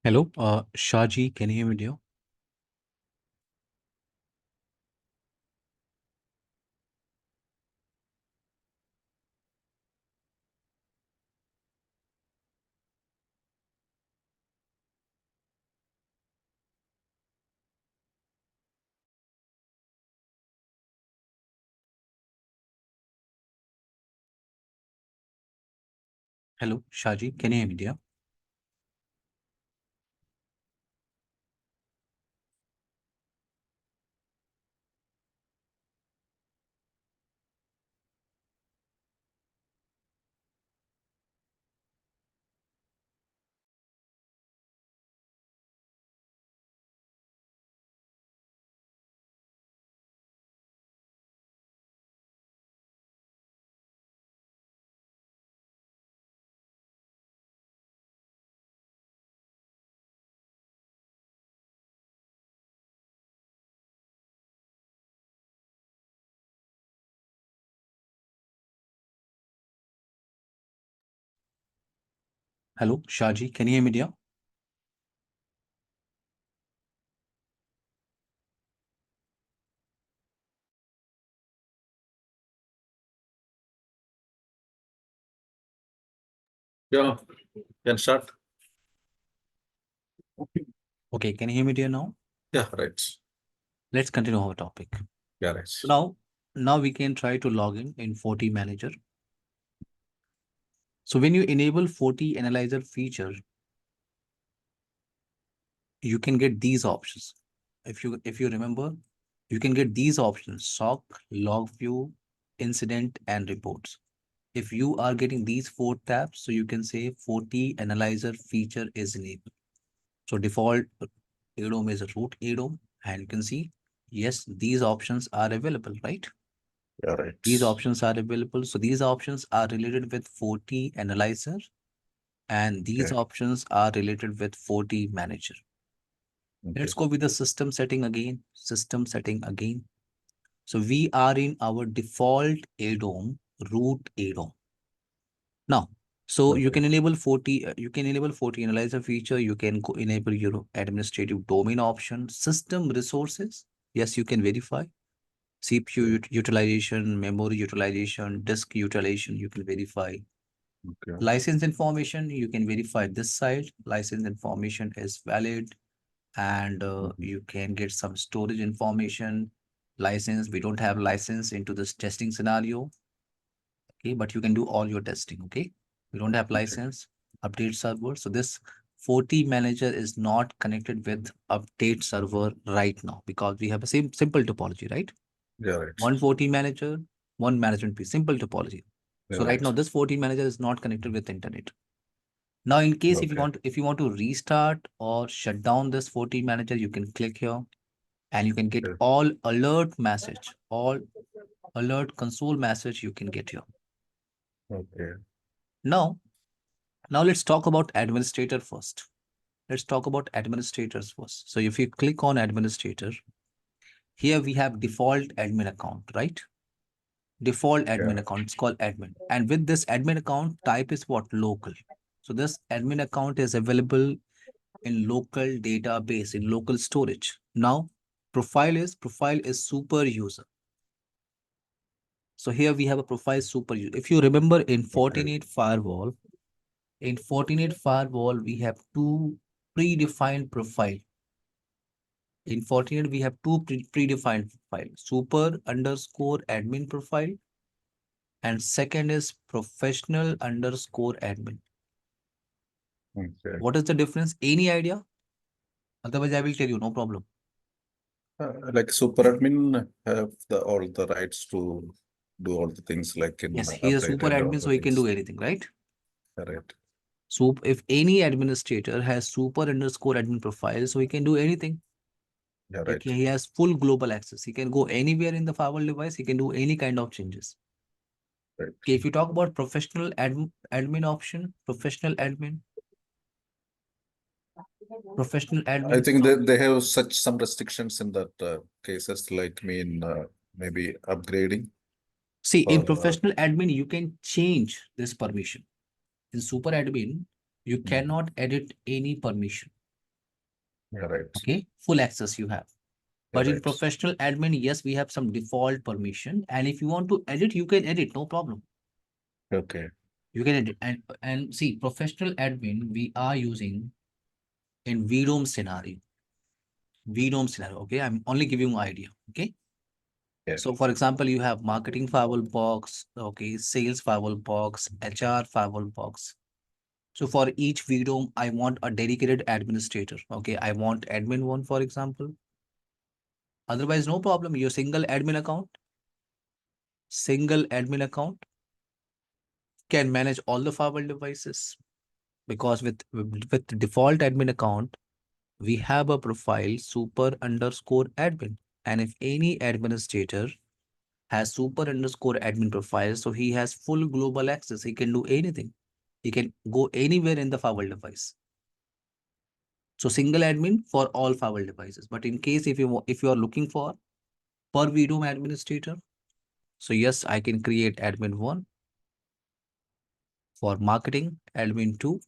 Speaker 1: Hello, Shaji, can you hear me, dear? Hello, Shaji, can you hear me, dear? Hello, Shaji, can you hear me, dear?
Speaker 2: Yeah, can start.
Speaker 1: Okay, can you hear me, dear, now?
Speaker 2: Yeah, right.
Speaker 1: Let's continue our topic.
Speaker 2: Yeah, right.
Speaker 1: Now we can try to log in FortiManager. So when you enable FortiAnalyzer feature, you can get these options. If you remember, you can get these options: SOC, log view, incident, and reports. If you are getting these 4 tabs, so you can say FortiAnalyzer feature is enabled. So default ADOM is a root ADOM, and you can see, yes, these options are available, right?
Speaker 2: Yeah, right.
Speaker 1: These options are available. So these options are related with FortiAnalyzer, and these options are related with FortiManager. Let's go with the system setting again. System setting again. So we are in our default ADOM, root ADOM. Now, so you can enable FortiAnalyzer feature. You can go enable your administrative domain option, system resources. Yes, you can verify CPU utilization, memory utilization, disk utilization. You can verify license information. You can verify this side. License information is valid, and you can get some storage information. License, we don't have license into this testing scenario. Okay, but you can do all your testing. Okay, we don't have license, update server. So this FortiManager is not connected with update server right now because we have a simple topology, right?
Speaker 2: Yeah, right.
Speaker 1: One FortiManager, one management piece, simple topology.
Speaker 2: Yeah,
Speaker 1: So right now this FortiManager is not connected with internet. Now, in case if you want to restart or shut down this FortiManager, you can click here and you can get all alert message, all alert console message you can get here.
Speaker 2: Okay.
Speaker 1: Now let's talk about administrator first. Let's talk about administrators first. So if you click on administrator, here we have default admin account, right? Default admin account, it's called admin. And with this admin account, type is what? Local. So this admin account is available in local database, in local storage. Now, profile is super user. So here we have a profile super user. If you remember in FortiNet firewall, we have 2 predefined profile. In FortiNet, we have 2 predefined profile, super underscore admin profile, and second is professional underscore admin. What is the difference? Any idea? Otherwise, I will tell you, no problem.
Speaker 2: Like super admin have all the rights to do all the things like in
Speaker 1: Yes, he is a super admin, so he can do anything, right?
Speaker 2: Correct.
Speaker 1: So if any administrator has super underscore admin profile, so he can do anything.
Speaker 2: Yeah, right.
Speaker 1: He has full global access. He can go anywhere in the firewall device. He can do any kind of changes.
Speaker 2: Right.
Speaker 1: Okay, if you talk about professional admin option, professional admin.
Speaker 2: I think they have some restrictions in that cases, like maybe upgrading.
Speaker 1: See, in professional admin, you can change this permission. In super admin, you cannot edit any permission.
Speaker 2: Yeah, right.
Speaker 1: Okay, full access you have. But in
Speaker 2: Right.
Speaker 1: professional admin, yes, we have some default permission. And if you want to edit, you can edit, no problem.
Speaker 2: Okay.
Speaker 1: You can edit. And see, professional admin, we are using in VROM scenario. VROM scenario. Okay, I'm only giving you an idea. Okay.
Speaker 2: Yeah.
Speaker 1: So for example, you have marketing firewall box, okay, sales firewall box, HR firewall box. So for each VROM, I want a dedicated administrator. Okay, I want admin one, for example. Otherwise, no problem. Your single admin account can manage all the firewall devices. Because with default admin account, we have a profile super underscore admin. And if any administrator has super underscore admin profile, so he has full global access. He can do anything. He can go anywhere in the firewall device. So single admin for all firewall devices. But in case if you are looking for per VDOM administrator, so yes, I can create admin 1 for marketing, admin 2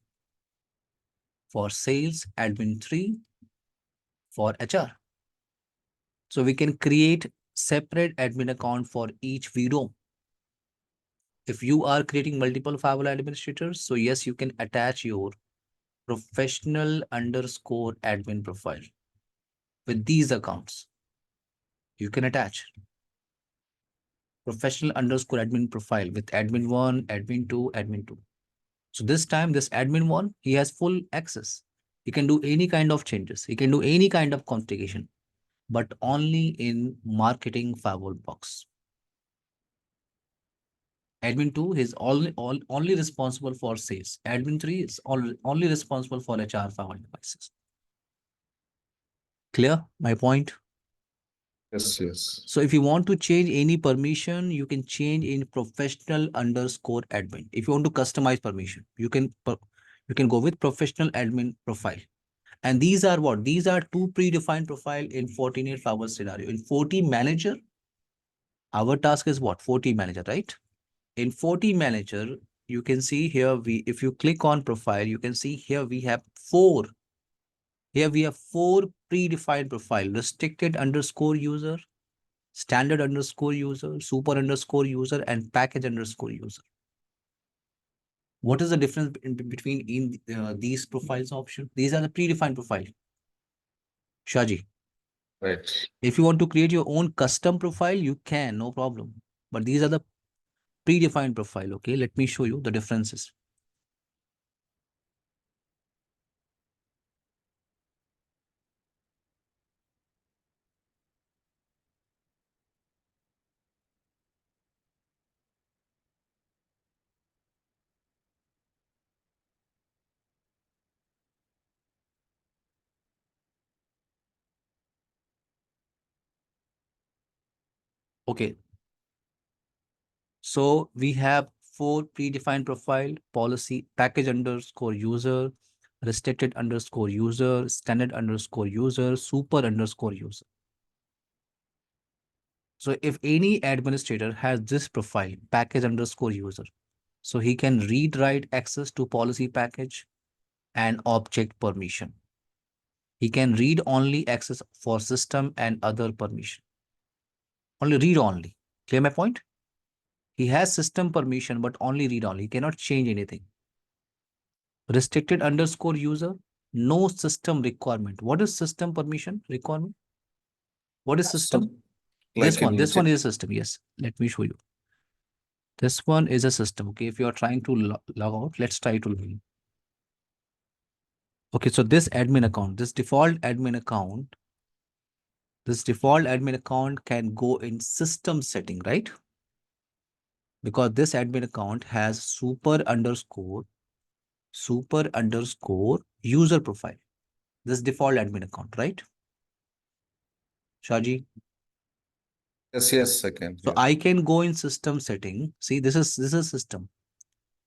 Speaker 1: for sales, admin 3 for HR. So we can create separate admin account for each VDOM. If you are creating multiple firewall administrators, so yes, you can attach your professional underscore admin profile with these accounts. You can attach professional underscore admin profile with admin 1, admin 2, admin 2. So this time, this admin 1, he has full access. He can do any kind of changes. He can do any kind of configuration, but only in marketing firewall box. Admin 2 is only responsible for sales. Admin 3 is only responsible for HR firewall devices. Clear my point?
Speaker 2: Yes, yes.
Speaker 1: So if you want to change any permission, you can change in professional underscore admin. If you want to customize permission, you can go with professional admin profile. And these are what? These are two predefined profile in Fortinet firewall scenario. In FortiManager, our task is what? FortiManager, right? In FortiManager, you can see here, if you click on profile, you can see here we have four. Here we have four predefined profile: restricted underscore user, standard underscore user, super underscore user, and package underscore user. What is the difference between these profiles option? These are the predefined profile. Shaji.
Speaker 2: Right.
Speaker 1: If you want to create your own custom profile, you can, no problem. But these are the predefined profile. Okay, let me show you the differences. Okay, so we have four predefined profile: policy, package underscore user, restricted underscore user, standard underscore user, super underscore user. So if any administrator has this profile, package underscore user, so he can read write access to policy package and object permission. He can read only access for system and other permission. Only read only. Clear my point? He has system permission, but only read only. He cannot change anything. Restricted underscore user, no system requirement. What is system permission requirement? What is system?
Speaker 2: So, like
Speaker 1: This one is a system. Yes, let me show you. This one is a system. Okay, if you are trying to log out, let's try to log in. Okay, so this admin account, this default admin account can go in system setting, right? Because this admin account has super underscore user profile. This default admin account, right? Shaji.
Speaker 2: yes, yes, I can
Speaker 1: So
Speaker 2: hear.
Speaker 1: I can go in system setting. See, this is system.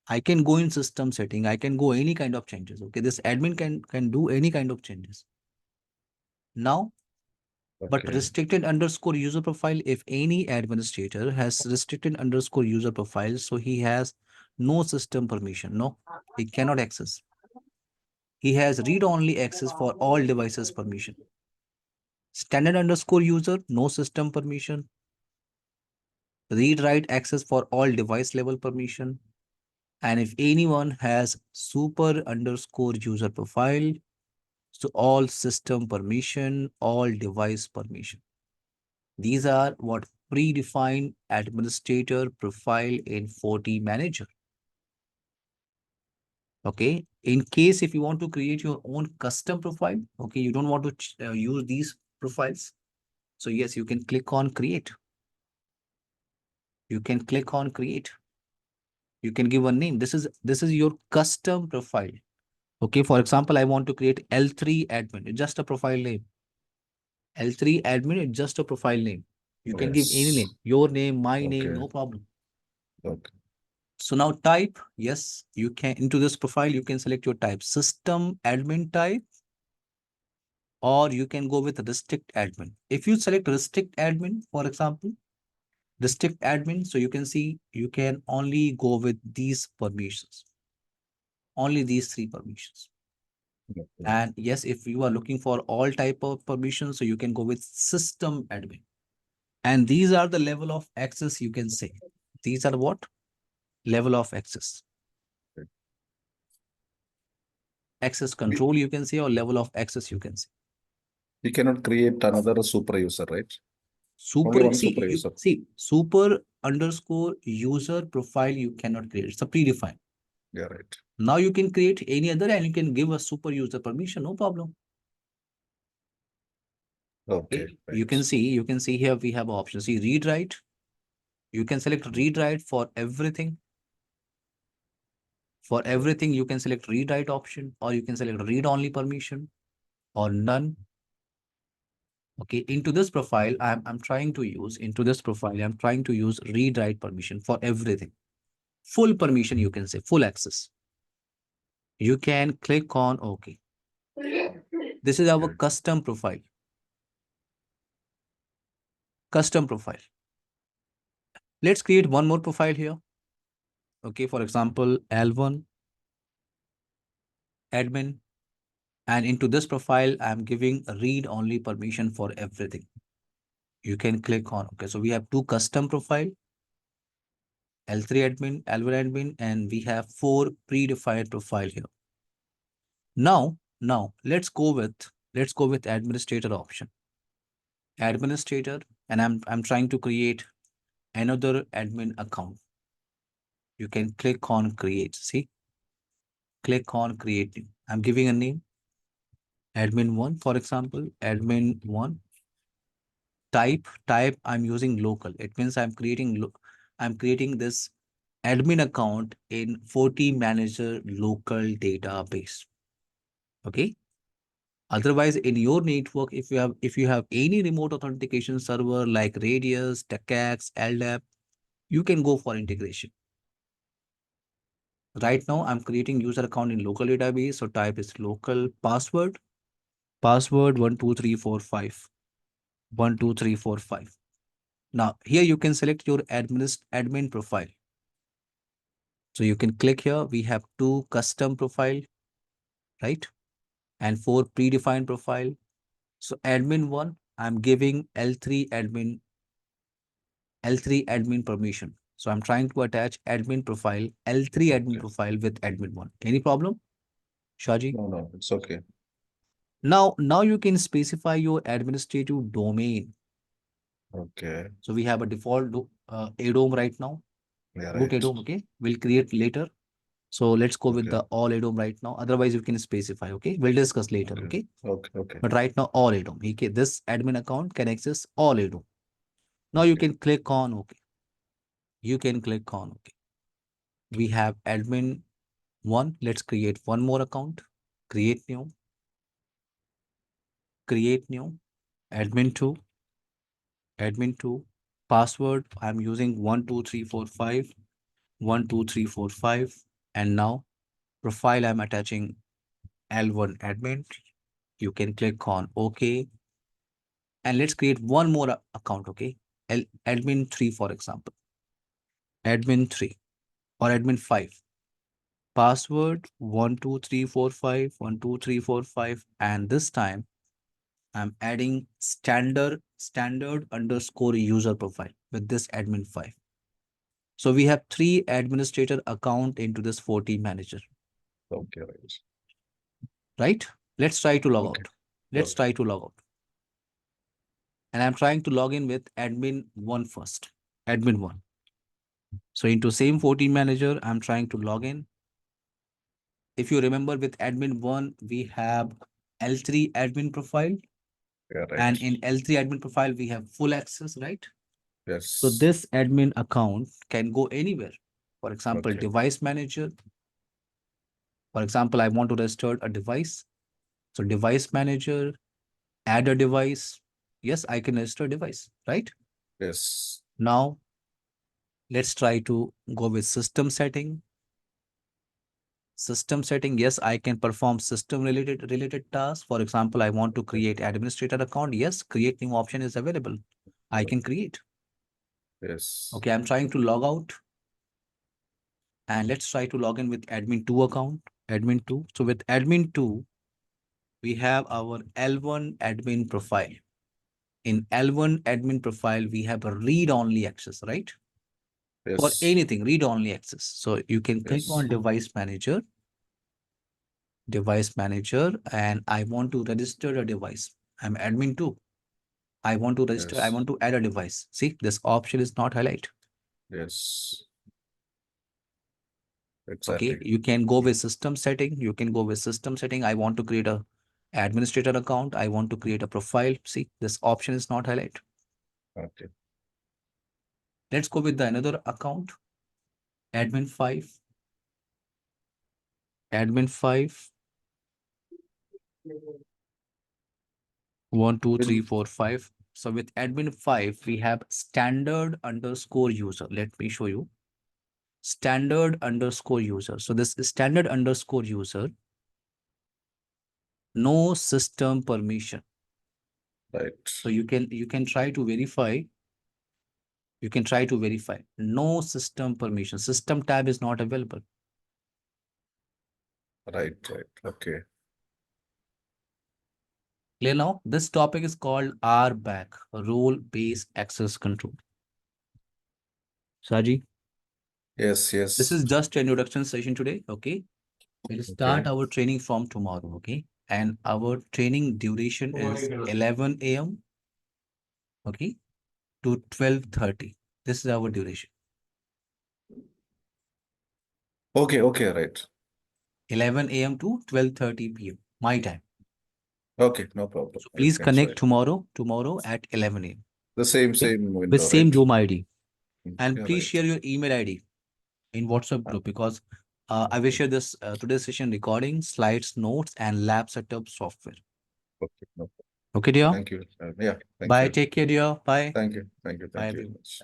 Speaker 1: I can go in system setting. I can go any kind of changes. Okay, this admin can do any kind of changes. Now, but
Speaker 2: Okay.
Speaker 1: restricted underscore user profile, if any administrator has restricted underscore user profile, so he has no system permission. No, he cannot access. he has read-only access for all devices permission. Standard underscore user, no system permission. Read-write access for all device level permission. And if anyone has super underscore user profile, so all system permission, all device permission. These are what predefined administrator profile in FortiManager. Okay. In case if you want to create your own custom profile, okay, you don't want to use these profiles. So yes, you can click on create. You can click on create. You can give a name. This is your custom profile. Okay. For example, I want to create L3 admin, just a profile name. L3 admin is just a profile name. You can give any name, your name, my name, no problem.
Speaker 2: Okay.
Speaker 1: So now type, yes, you can into this profile, you can select your type, system admin type, or you can go with restrict admin. If you select restrict admin, for example, restrict admin, so you can see you can only go with these permissions, only these 3 permissions.
Speaker 2: Okay.
Speaker 1: And yes, if you are looking for all type of permissions, so you can go with system admin. And these are the level of access you can say. These are what? Level of access. Access control you can say, or level of access you can say.
Speaker 2: You cannot create another super user, right?
Speaker 1: Super,
Speaker 2: one
Speaker 1: see,
Speaker 2: super user.
Speaker 1: super underscore user profile you cannot create. It's a predefined.
Speaker 2: Yeah, right.
Speaker 1: Now you can create any other and you can give a super user permission, no problem.
Speaker 2: Okay.
Speaker 1: You can see here we have options. See, read write. You can select read write for everything. For everything, you can select read write option, or you can select read only permission or none. Okay, into this profile, I'm trying to use read write permission for everything. Full permission, you can say, full access. You can click on OK. This is our custom profile. Custom profile. Let's create one more profile here. Okay, for example, L1 admin. And into this profile, I'm giving read only permission for everything. You can click on, okay, so we have 2 custom profile, L3 admin, L1 admin, and we have 4 predefined profile here. Now let's go with administrator option. Administrator, and I'm trying to create another admin account. You can click on create. See, click on create new. I'm giving a name, admin1, for example, admin1. Type I'm using local. It means I'm creating this admin account in FortiManager local database. Okay. Otherwise, in your network, if you have any remote authentication server like Radius, TechX, LDAP, you can go for integration. Right now, I'm creating user account in local database. So type is local password 12345. 12345. Now here you can select your admin profile. So you can click here. We have 2 custom profile, right? And 4 predefined profile. So admin 1, I'm giving L3 admin permission. So I'm trying to attach admin profile, L3 admin profile with admin 1. Any problem, Shaji?
Speaker 2: No, it's okay.
Speaker 1: Now you can specify your administrative domain.
Speaker 2: Okay.
Speaker 1: So we have a default ADOM right now.
Speaker 2: Yeah,
Speaker 1: Root
Speaker 2: right.
Speaker 1: ADOM, okay? We'll create later. So let's go with
Speaker 2: Okay.
Speaker 1: the all ADOM right now. Otherwise, you can specify, okay? We'll discuss later, okay?
Speaker 2: Okay.
Speaker 1: But right now, all ADOM. Okay, this admin account can access all ADOM. Now you can click on OK. You can click on OK. We have admin 1. Let's create one more account. Create new. Create new. Admin 2. Admin 2. Password, I'm using 12345. 12345. And now profile, I'm attaching L1 admin. You can click on OK. And let's create one more account, okay? Admin 3, for example. Admin 3 or admin 5. password 12345 12345, and this time I'm adding standard underscore user profile with this admin 5. So we have 3 administrator account into this FortiManager.
Speaker 2: Okay, right.
Speaker 1: Right? Let's try to log
Speaker 2: Okay.
Speaker 1: out. Let's try to log out. And I'm trying to log in with admin 1 first. Admin 1. So into same FortiManager, I'm trying to log in. If you remember, with admin 1, we have L3 admin profile.
Speaker 2: Yeah, right.
Speaker 1: And in L3 admin profile, we have full access, right?
Speaker 2: Yes.
Speaker 1: So this admin account can go anywhere. For example,
Speaker 2: Okay.
Speaker 1: device manager. For example, I want to restore a device. So device manager, add a device. Yes, I can register a device, right?
Speaker 2: Yes.
Speaker 1: Now, let's try to go with system setting. System setting, yes, I can perform system related tasks. For example, I want to create administrator account. Yes, create new option is available. I can create.
Speaker 2: Yes.
Speaker 1: Okay, I'm trying to log out. And let's try to log in with admin 2 account. Admin 2. So with admin 2, we have our L1 admin profile. In L1 admin profile, we have a read-only access, right?
Speaker 2: Yes.
Speaker 1: For anything, read-only access. So you can click
Speaker 2: Yes.
Speaker 1: on device manager, and I want to register a device. I'm admin 2. I want to register, I
Speaker 2: Yes.
Speaker 1: want to add a device. See, this option is not highlighted.
Speaker 2: Yes.
Speaker 1: Okay,
Speaker 2: Exactly.
Speaker 1: you can go with system setting. You can go with system setting. I want to create a administrator account. I want to create a profile. See, this option is not highlighted.
Speaker 2: Okay.
Speaker 1: Let's go with the another account. Admin 5. Admin 5. 1, 2, 3, 4, 5. So with admin 5, we have standard underscore user. Let me show you. Standard underscore user. So this is standard underscore user. No system permission.
Speaker 2: Right.
Speaker 1: So you can try to verify. You can try to verify. No system permission. System tab is not available.
Speaker 2: Right. Right. Okay.
Speaker 1: Clear now? This topic is called RBAC, role-based access control. Saji?
Speaker 2: Yes. Yes.
Speaker 1: This is just an introduction session today, okay? We'll start our training from tomorrow, okay? And our training duration is 11 a.m., okay, to 12:30. This is our duration.
Speaker 2: Okay. Okay. Right.
Speaker 1: 11 a.m. to 12:30 p.m. my time.
Speaker 2: Okay. No problem.
Speaker 1: So please
Speaker 2: Can try.
Speaker 1: connect tomorrow at 11 a.m.
Speaker 2: The same
Speaker 1: Okay?
Speaker 2: window,
Speaker 1: With same
Speaker 2: right?
Speaker 1: Zoom ID. And
Speaker 2: Yeah,
Speaker 1: please
Speaker 2: right.
Speaker 1: share your email ID in WhatsApp group, because I will share this today's session recording, slides, notes, and lab setup software.
Speaker 2: Okay. No problem.
Speaker 1: Okay, dear?
Speaker 2: Thank you. Yeah. Thank
Speaker 1: Bye.
Speaker 2: you.
Speaker 1: Take care, dear. Bye.
Speaker 2: Thank you. Thank you.
Speaker 1: Bye,
Speaker 2: Thank you very
Speaker 1: everyone.
Speaker 2: much.